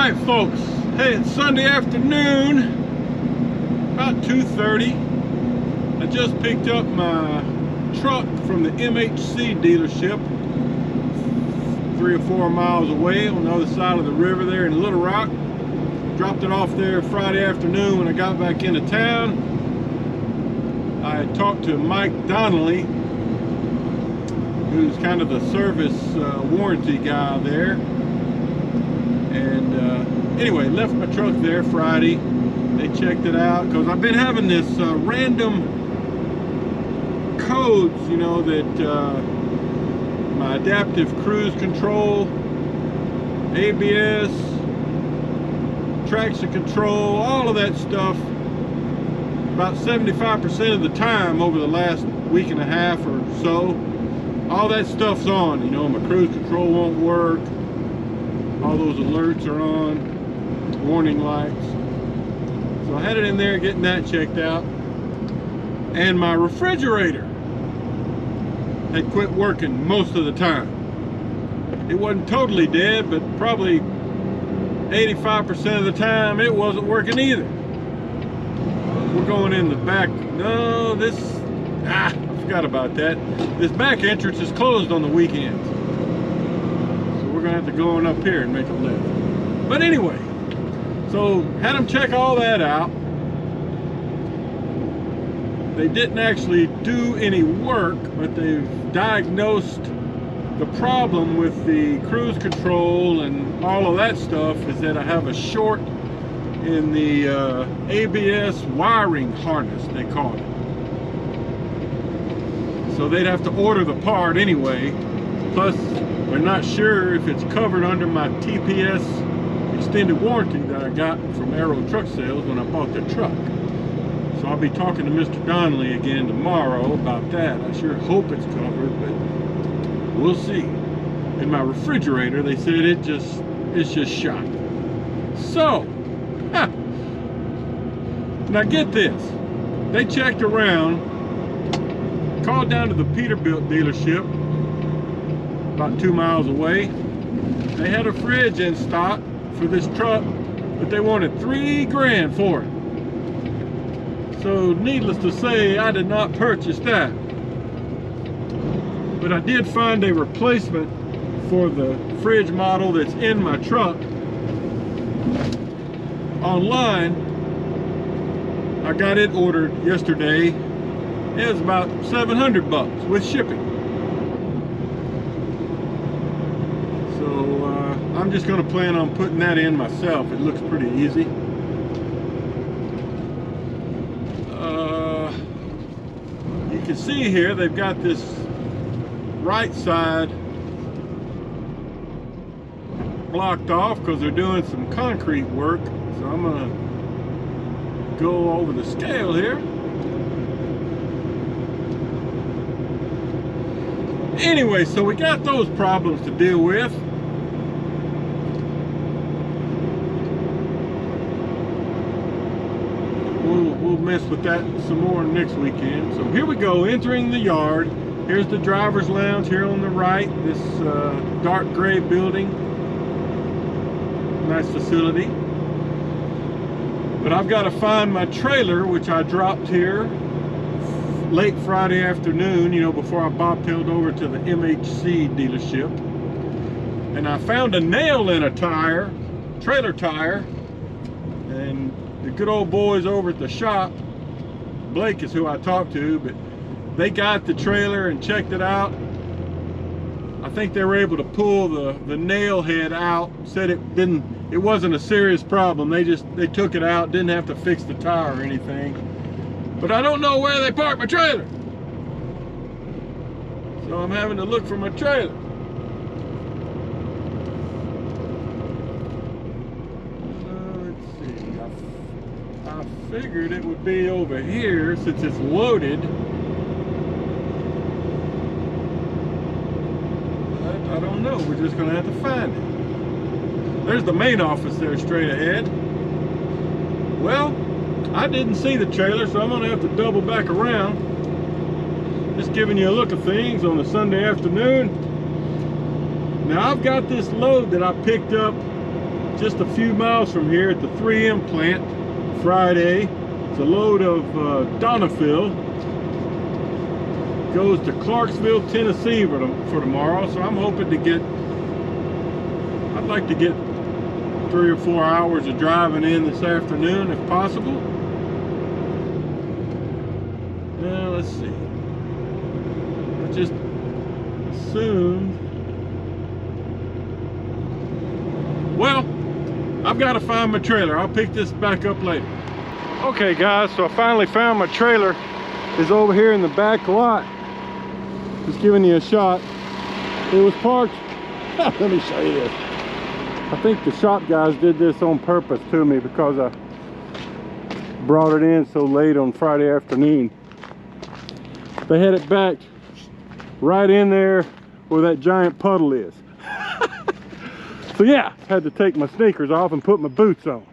Alright folks, hey, it's Sunday afternoon, about 2:30. I just picked up my truck from the MHC dealership 3 or 4 miles away on the other side of the river there in Little Rock. Dropped it off there Friday afternoon when I got back into town. I talked to Mike Donnelly, who's kind of the service warranty guy there. And anyway, left my truck there Friday. They checked it out because I've been having this random codes, you know, that my adaptive cruise control, ABS, traction control, all of that stuff, about 75% of the time over the last week and a half or so, all that stuff's on. You know, my cruise control won't work, all those alerts are on, warning lights. So I had it in there getting that checked out, and my refrigerator had quit working most of the time. It wasn't totally dead, but probably 85% of the time it wasn't working either. We're going in the back. No, I forgot about that. This back entrance is closed on the weekends. We're gonna have to go on up here and make a left. But anyway, so had them check all that out. They didn't actually do any work, but they've diagnosed the problem with the cruise control and all of that stuff is that I have a short in the ABS wiring harness, they call it. So they'd have to order the part anyway. Plus, we're not sure if it's covered under my TPS extended warranty that I got from Arrow Truck Sales when I bought the truck. So I'll be talking to Mr. Donnelly again tomorrow about that. I sure hope it's covered, but we'll see. In my refrigerator, they said it's just shot. So, now get this. They checked around, called down to the Peterbilt dealership, about 2 miles away. They had a fridge in stock for this truck, but they wanted $3 grand for it. So needless to say, I did not purchase that. But I did find a replacement for the fridge model that's in my truck online. I got it ordered yesterday. It was about $700 with shipping. I'm just going to plan on putting that in myself. It looks pretty easy. You can see here they've got this right side blocked off because they're doing some concrete work. So I'm going to go over the scale here. Anyway, so we got those problems to deal with. We'll mess with that some more next weekend. So here we go, entering the yard. Here's the driver's lounge here on the right. This dark gray building. Nice facility. But I've got to find my trailer, which I dropped here late Friday afternoon, you know, before I bobtailed over to the MHC dealership. And I found a nail in a tire, trailer tire, and the good old boys over at the shop, Blake is who I talked to, but they got the trailer and checked it out. I think they were able to pull the nail head out. Said it wasn't a serious problem. They took it out, didn't have to fix the tire or anything. But I don't know where they parked my trailer. So I'm having to look for my trailer. I figured it would be over here since it's loaded. But I don't know. We're just going to have to find it. There's the main office there straight ahead. Well, I didn't see the trailer, so I'm going to have to double back around. Just giving you a look at things on a Sunday afternoon. Now I've got this load that I picked up just a few miles from here at the 3M plant Friday. It's a load of Donafil. Goes to Clarksville, Tennessee for tomorrow. So I'm hoping to get, I'd like to get 3 or 4 hours of driving in this afternoon if possible. Now let's see. I just assumed. Well, I've got to find my trailer. I'll pick this back up later. Okay guys, so I finally found my trailer. It's over here in the back lot. Just giving you a shot. It was parked. Let me show you this. I think the shop guys did this on purpose to me because I brought it in so late on Friday afternoon. They had it backed right in there where that giant puddle is. So yeah, had to take my sneakers off and put my boots on.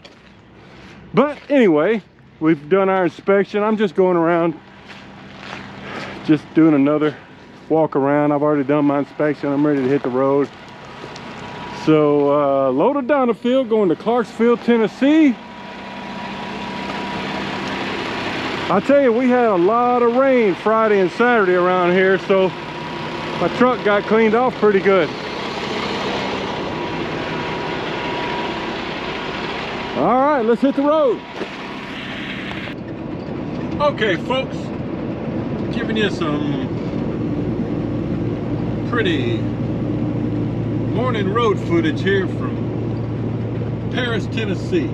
But anyway, we've done our inspection. I'm just going around, just doing another walk around. I've already done my inspection. I'm ready to hit the road. So load of Donafil going to Clarksville, Tennessee. I tell you, we had a lot of rain Friday and Saturday around here, so my truck got cleaned off pretty good. All right, let's hit the road. Okay, folks, giving you some pretty morning road footage here from Paris, Tennessee.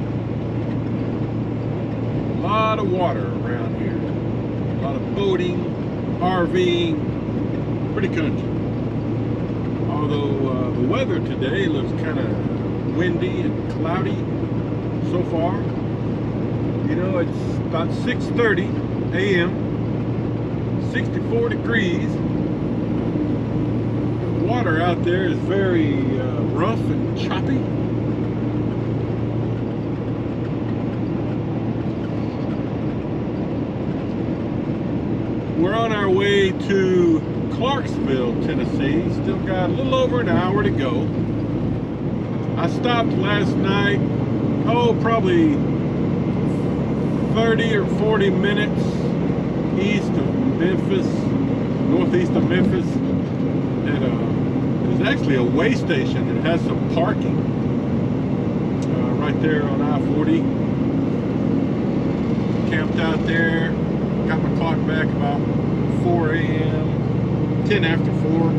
A lot of water around here. A lot of boating, RVing, pretty country. Although the weather today looks kind of windy and cloudy so far. You know, it's about 6:30 a.m., 64 degrees. The water out there is very rough and choppy. We're on our way to Clarksville, Tennessee. Still got a little over an hour to go. I stopped last night, probably 30 or 40 minutes east of Memphis, northeast of Memphis. And there's actually a way station that has some parking right there on I-40. Camped out there, got my clock back about 4 a.m., 10 after 4.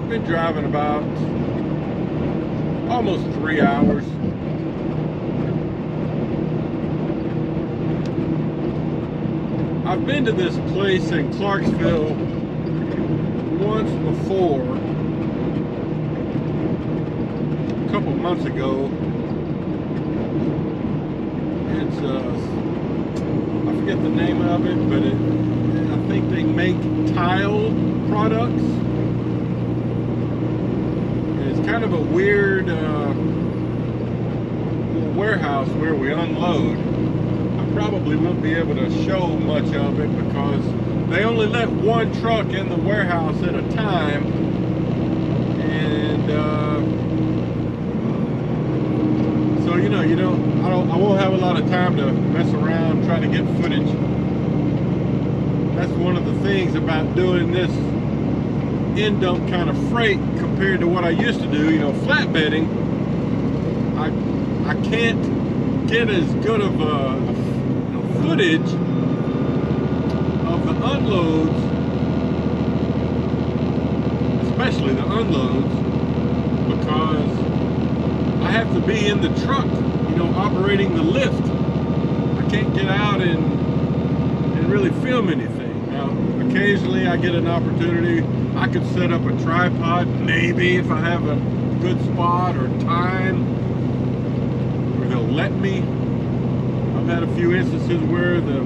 Been driving about almost 3 hours. I've been to this place in Clarksville once before, a couple months ago. It's I forget the name of it, but I think they make tile products. It's kind of a weird warehouse where we unload. I probably won't be able to show much of it because they only let one truck in the warehouse at a time, and so I won't have a lot of time to mess around trying to get footage. That's one of the things about doing this end-dump kind of freight compared to what I used to do, flatbedding. I can't get as good of footage of the unloads, especially the unloads, because I have to be in the truck, operating the lift. I can't get out and really film anything. Now, occasionally I get an opportunity. I could set up a tripod, maybe, if I have a good spot or time, or they'll let me. I've had a few instances where the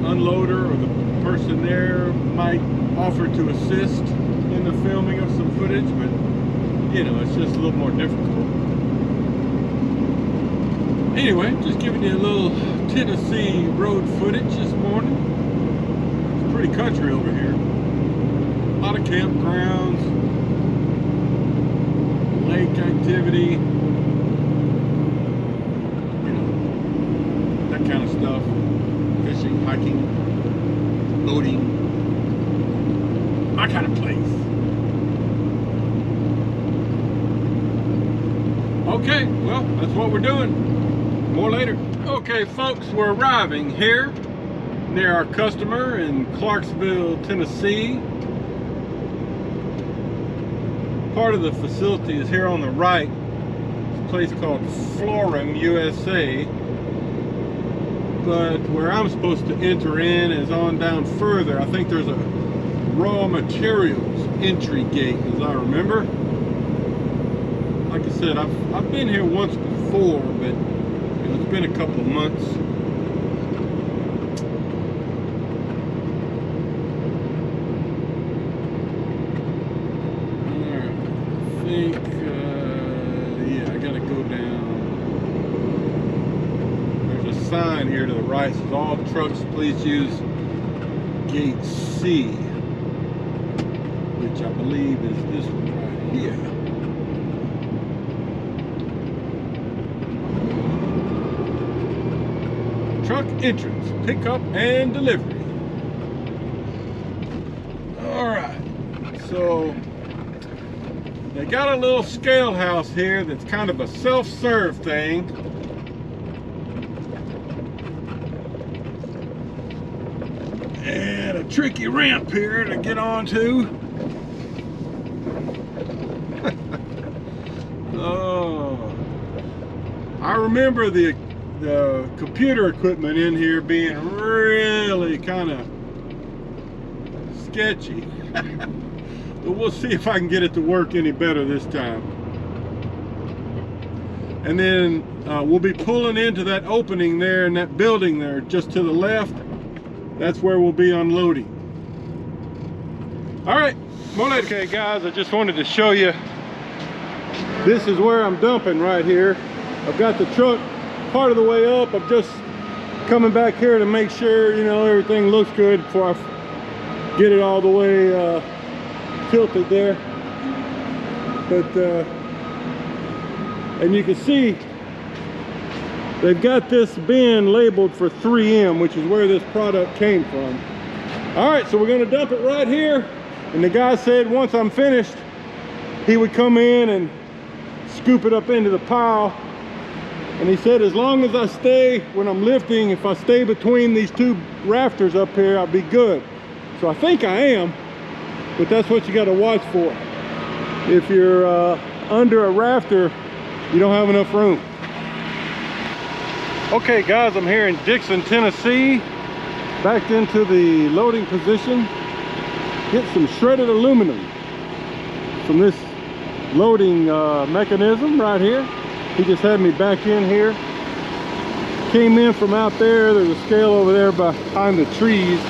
unloader or the person there might offer to assist in the filming of some footage, but it's just a little more difficult. Anyway, just giving you a little Tennessee road footage this morning. It's pretty country over here. lot of campgrounds, lake activity, you know, that kind of stuff. Fishing, hiking, boating, my kind of place. Okay, well, that's what we're doing. More later. Okay, folks, we're arriving here near our customer in Clarksville, Tennessee. Part of the facility is here on the right. It's a place called Florum, USA. But where I'm supposed to enter in is on down further. I think there's a raw materials entry gate, as I remember. Like I said, I've been here once before, but you know, it's been a couple of months. I think, yeah, I gotta go down. There's a sign here to the right, says all trucks please use gate C, which I believe is this one right here. Truck entrance, pickup and delivery. All right, so they got a little scale house here that's kind of a self-serve thing. And a tricky ramp here to get onto. Oh, I remember the computer equipment in here being really kind of sketchy. But we'll see if I can get it to work any better this time. And then we'll be pulling into that opening there in that building there just to the left. That's where we'll be unloading. All right, more later. Okay guys, I just wanted to show you, this is where I'm dumping right here. I've got the truck part of the way up. I'm just coming back here to make sure, you know, everything looks good before I get it all the way tilted there. But and you can see they've got this bin labeled for 3M, which is where this product came from. All right, so we're going to dump it right here, and the guy said once I'm finished he would come in and scoop it up into the pile. And he said as long as I stay, when I'm lifting, if I stay between these two rafters up here, I'll be good. So I think I am, but that's what you got to watch for. If you're under a rafter, you don't have enough room. Okay guys, I'm here in Dixon, Tennessee. Backed into the loading position. Get some shredded aluminum from this loading mechanism right here. He just had me back in here. Came in from out there. There's a scale over there behind the trees.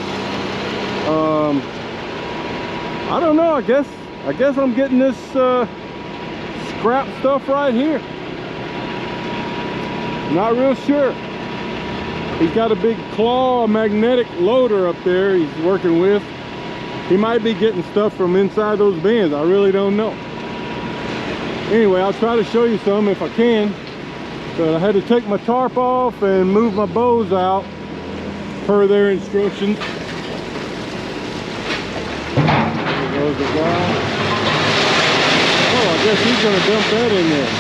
I don't know, I guess I'm getting this scrap stuff right here. Not real sure. He's got a big claw magnetic loader up there he's working with. He might be getting stuff from inside those bins. I really don't know. Anyway, I'll try to show you some if I can. But I had to take my tarp off and move my bows out per their instructions. There goes the guy. Oh, I guess he's gonna dump that in there.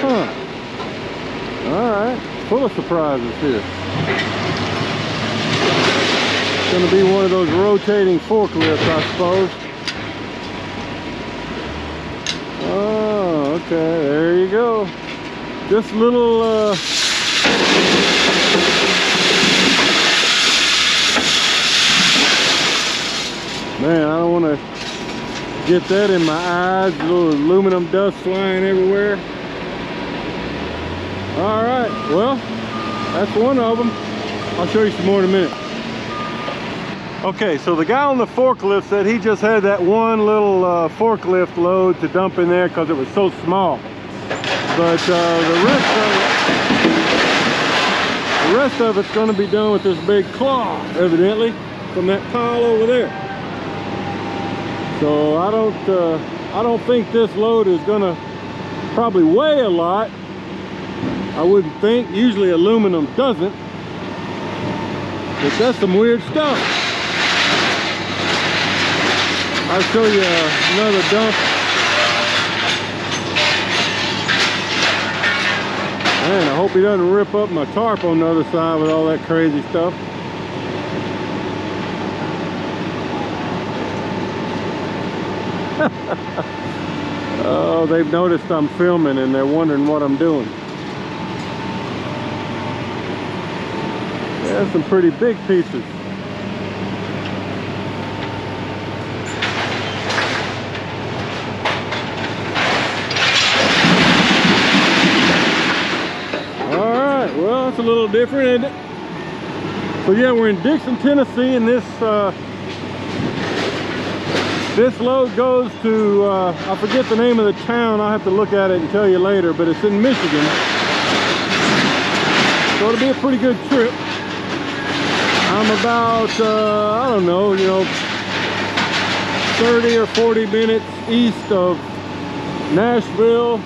Huh. Alright, full of surprises here. It's gonna be one of those rotating forklifts, I suppose. Oh, okay, there you go. Just little man, I don't want to get that in my eyes. Little aluminum dust flying everywhere. All right, well, that's one of them. I'll show you some more in a minute. Okay, so the guy on the forklift said he just had that one little forklift load to dump in there because it was so small. But the rest of it's going to be done with this big claw, evidently. from that pile over there. So I don't think this load is gonna probably weigh a lot. I wouldn't think. Usually aluminum doesn't. But that's some weird stuff. I'll show you another dump. Man, I hope he doesn't rip up my tarp on the other side with all that crazy stuff. Oh, they've noticed I'm filming and they're wondering what I'm doing. Yeah, some pretty big pieces. Alright, well, it's a little different, isn't it? So yeah, we're in Dixon, Tennessee, and this load goes to, I forget the name of the town. I'll have to look at it and tell you later, but it's in Michigan. So it'll be a pretty good trip. I'm about, I don't know, 30 or 40 minutes east of Nashville,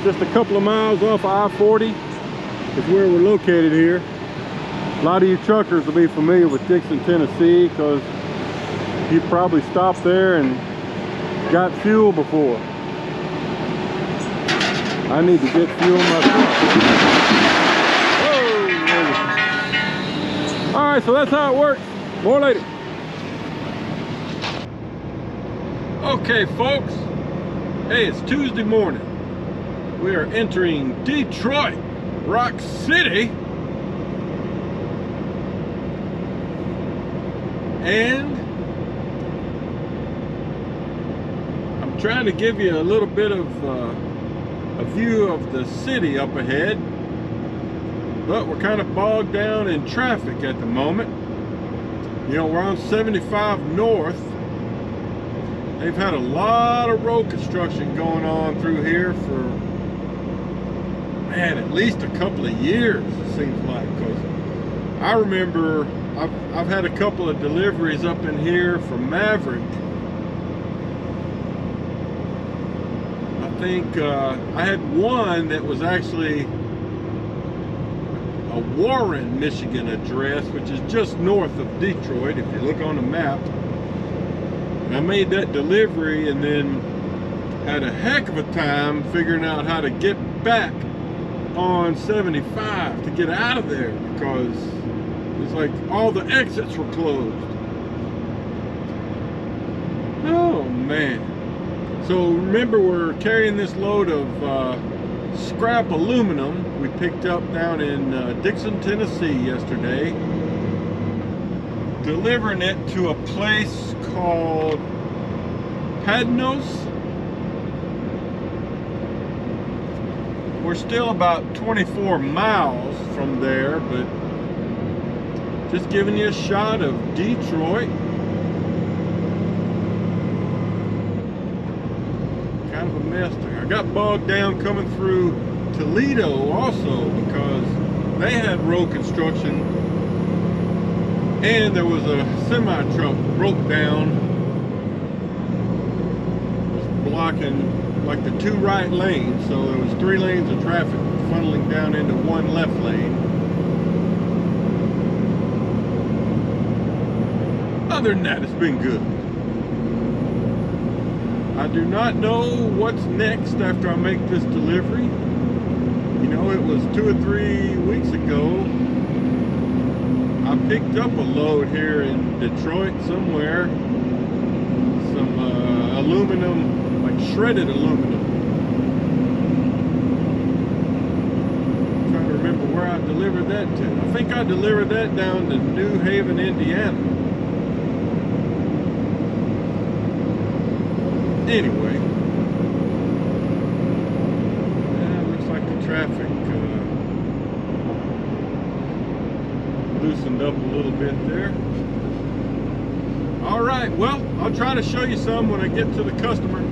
just a couple of miles off I-40 is where we're located here. A lot of you truckers will be familiar with Dixon, Tennessee, because you probably stopped there and got fuel before. I need to get fuel myself. Whoa! Alright, so that's how it works. More later. Okay, folks. Hey, it's Tuesday morning. We are entering Detroit, Rock City. And I'm trying to give you a little bit of a view of the city up ahead, but we're kind of bogged down in traffic at the moment. We're on 75 North. They've had a lot of road construction going on through here for, man, at least a couple of years, it seems like, because I remember I've had a couple of deliveries up in here for Maverick. I think I had one that was actually a Warren, Michigan address, which is just north of Detroit if you look on the map. And I made that delivery and then had a heck of a time figuring out how to get back on 75 to get out of there, because it's like all the exits were closed. Oh man. So remember, we're carrying this load of scrap aluminum we picked up down in Dixon, Tennessee yesterday, delivering it to a place called Padnos. We're still about 24 miles from there, but just giving you a shot of Detroit. Kind of a mess there. I got bogged down coming through Toledo also, because they had road construction and there was a semi truck broke down, just blocking like the two right lanes. So there was 3 lanes of traffic funneling down into one left lane. Other than that, it's been good. I do not know what's next after I make this delivery. It was 2 or 3 weeks ago, I picked up a load here in Detroit somewhere. Some aluminum, like shredded aluminum. I'm trying to remember where I delivered that to. I think I delivered that down to New Haven, Indiana. Anyway, yeah, looks like the traffic loosened up a little bit there. All right, well, I'll try to show you some when I get to the customer.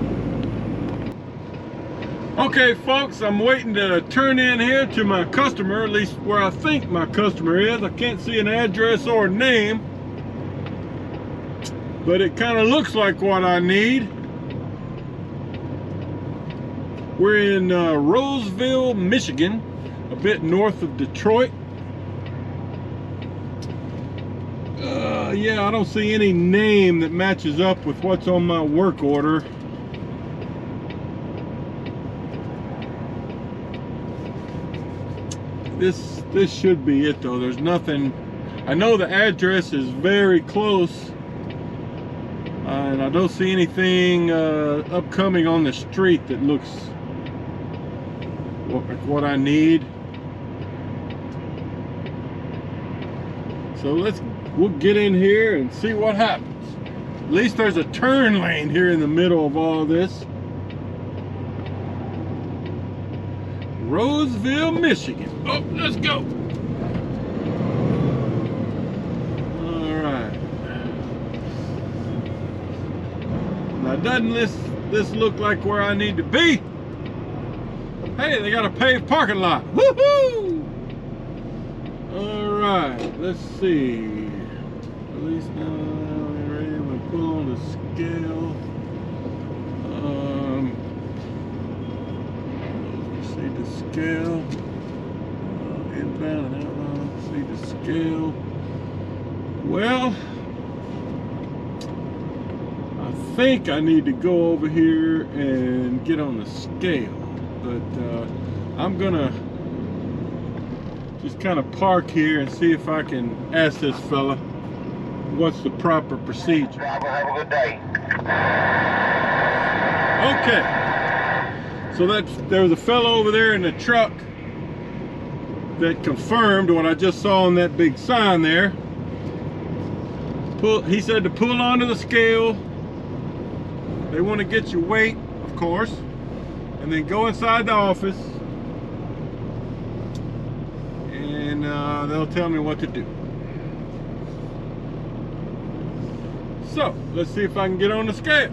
Okay, folks, I'm waiting to turn in here to my customer, at least where I think my customer is. I can't see an address or a name. but it kind of looks like what I need. We're in Roseville, Michigan, a bit north of Detroit. Yeah, I don't see any name that matches up with what's on my work order. This should be it though. There's nothing. I know the address is very close, and I don't see anything upcoming on the street that looks like what I need. So we'll get in here and see what happens. At least there's a turn lane here in the middle of all this. Roseville, Michigan. Oh, let's go. All right. Now, doesn't this look like where I need to be? Hey, they got a paved parking lot. Woohoo! All right, let's see. At least now we're ready to pull on the scale. See the scale. Inbound and outbound. See the scale. Well, I think I need to go over here and get on the scale, but I'm gonna just kind of park here and see if I can ask this fella what's the proper procedure. Have a good day. Okay. So there was a fellow over there in the truck that confirmed what I just saw on that big sign there. He said to pull onto the scale. They want to get your weight, of course, and then go inside the office, and they'll tell me what to do. So let's see if I can get on the scale.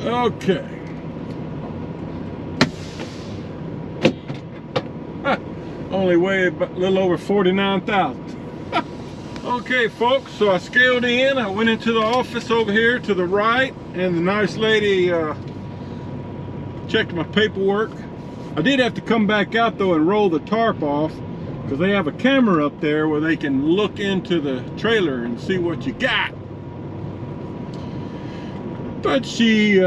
Okay. Only weigh a little over 49,000. Okay, folks, so I scaled in. I went into the office over here to the right, and the nice lady checked my paperwork. I did have to come back out though and roll the tarp off, because they have a camera up there where they can look into the trailer and see what you got. But she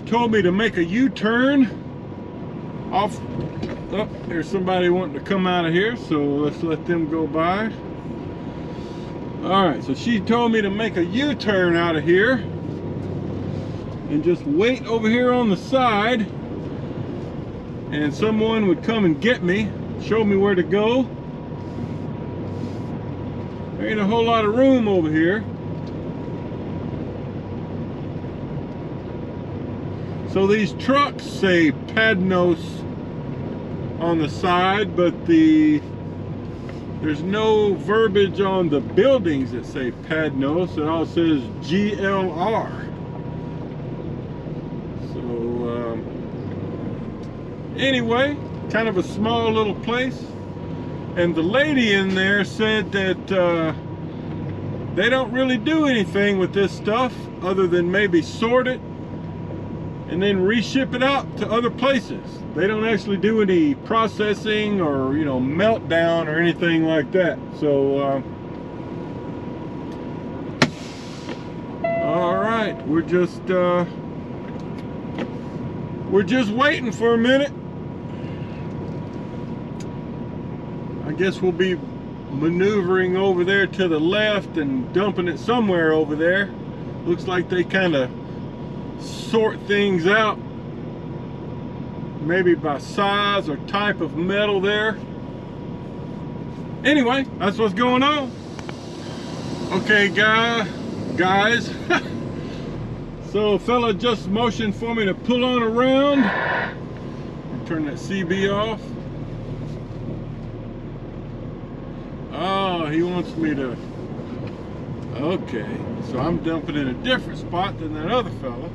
told me to make a U-turn off. Oh, there's somebody wanting to come out of here, so let's let them go by. All right, so she told me to make a U-turn out of here and just wait over here on the side, and someone would come and get me, show me where to go. There ain't a whole lot of room over here. So these trucks say Padnos on the side, but there's no verbiage on the buildings that say Padnos. It all says GLR. So anyway, kind of a small little place. And the lady in there said that they don't really do anything with this stuff other than maybe sort it and then reship it out to other places. They don't actually do any processing or, you know, meltdown or anything like that. So all right, we're just waiting for a minute. I guess we'll be maneuvering over there to the left and dumping it somewhere over there. Looks like they kind of sort things out, maybe by size or type of metal there. Anyway, that's what's going on. Okay, guys. So a fella just motioned for me to pull on around and turn that CB off. Oh, he wants me to. Okay, so I'm dumping in a different spot than that other fella.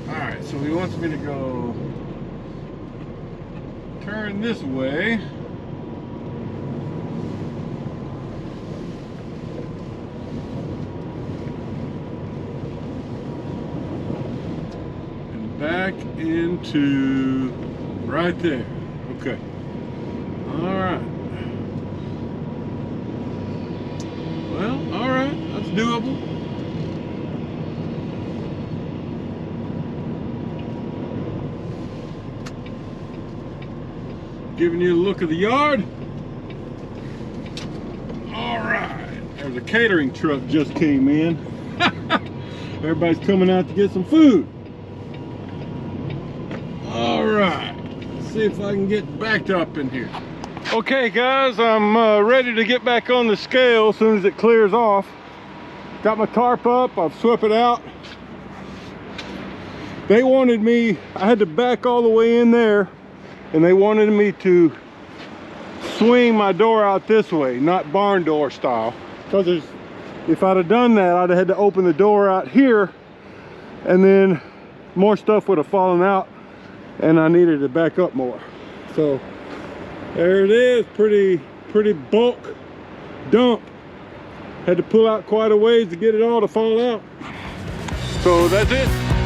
Alright, so he wants me to go turn this way. And back into right there. Okay. All right. Well, all right. That's doable. Giving you a look of the yard. All right. There's a catering truck just came in. Everybody's coming out to get some food. All right. Let's see if I can get backed up in here. Okay, guys, I'm ready to get back on the scale as soon as it clears off. Got my tarp up. I've swept it out. They wanted me, I had to back all the way in there, and they wanted me to swing my door out this way, not barn door style. Because if I'd have done that, I'd have had to open the door out here, and then more stuff would have fallen out, and I needed to back up more. So there it is, pretty bulk dump. Had to pull out quite a ways to get it all to fall out. So that's it.